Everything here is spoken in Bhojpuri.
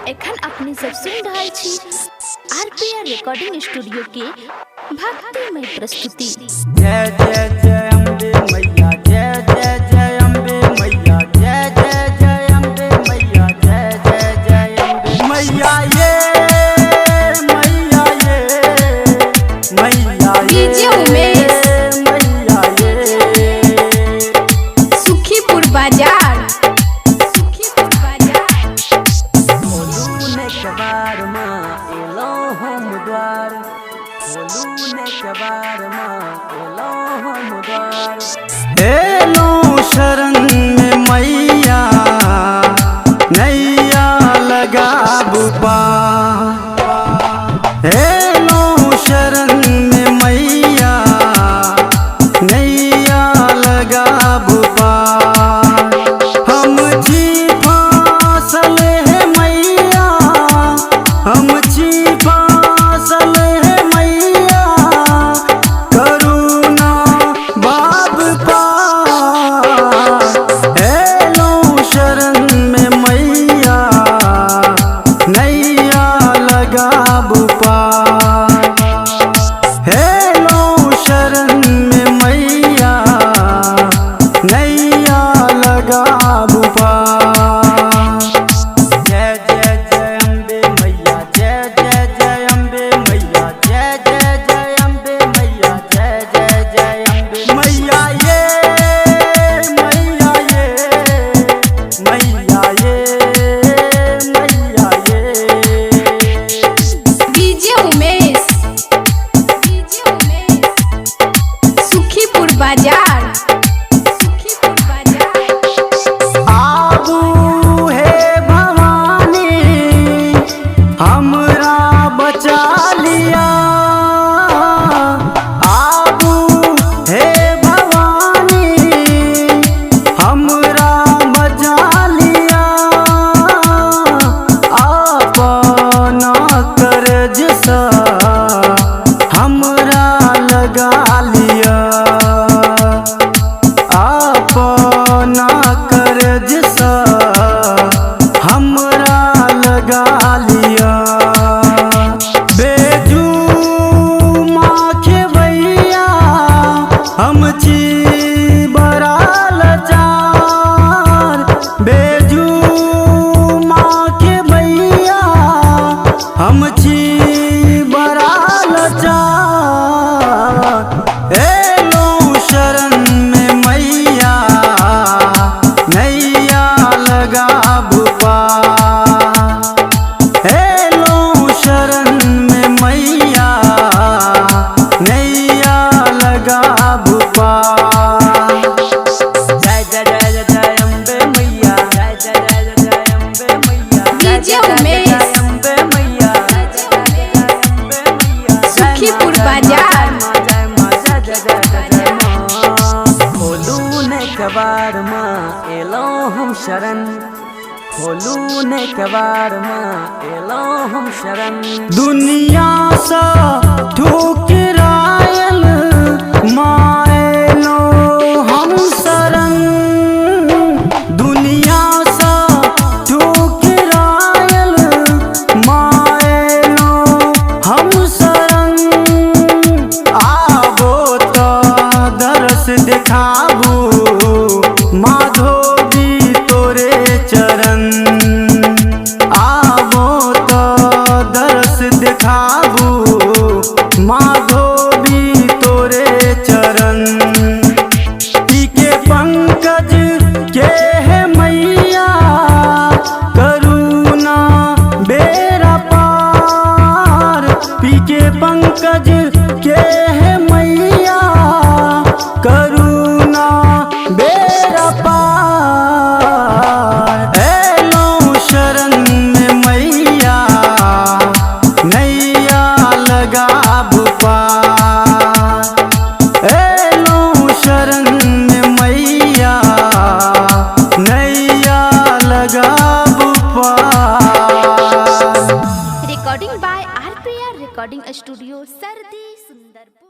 एखन अपने सब सुन रहल छी आरपीआर रिकॉर्डिंग स्टूडियो के भक्तिमय प्रस्तुति। जय जय जय अम्बे मैया, जय जय जय अम्बे मैया, जय जय जय अम्बे मैया, जय जय जय अम्बे मैया, ये मैया ये मैया डीजे उमेश मैया ये सुखीपुर बाजार। खोलू ने कबार माँ एलो हम द्वार, खोलू ने कबार माँ एलो हम द्वार। एलो शरण में मैया नैया लगा बुपा, एलो शरण में मैया नैया लगा बुपा। हम जी फासल है मैया, हम जी फासल है मैया, करुणा बाब पा। एलो शरण में मैया नैया लगा बुपा, हेलो शरण में मैया नैया लगा बुपा। जय जय जय अम्बे मैया, जय जय जय अम्बे मैया, जय जय जय अम्बे मैया, जय जय जय अम्बे मैया, ये मैया ये मैया ये मैया ये। डीजे उमेश सुखीपुर बाजार। आबू हे भवानी हमरा बचा लिया, आबू हे भवानी हमरा बचा लिया। अपना कर्ज सा हमरा लगा लिया, अपना कर्ज सा हमरा लगा लिया। बेजू माँ खेवैया हम छी बड़ा लाचार, बेजू माँ खेवैया हम छी बड़ा लाचार। एलो शरण में मैया नैया लगा बुपा, एलो शरण में मैया नैया लगा बुपा। जय जय जय जय अम्बे मैया, जय जय जय जय अम्बे मैया, डीजे उमेश अम्बे मैया, सुखीपुर बाजार। खोलू ने कबार माँ एलो हम शरण, खोलू ने कबार माँ एलो हम शरण। दुनिया सा ठुकरायल माँ एलो हम शरण, दुनिया सा ठुकरायल माँ एलो हम शरण। आबो तो दरस देखाबू माधोबी तोरे चरण, आबो तो दरस देखाबू माधोबी तोरे चरण। पी के पंकज के है मैया करुणा बेरा पार, पी के पंकज के है मैया करुणा बेरा पार। एलो शरण में मैया नैया लगा बुपा, एलो शरण में मैया नैया लगा बुपा। Recording by RPR recording studio सरदी सुंदरपुर।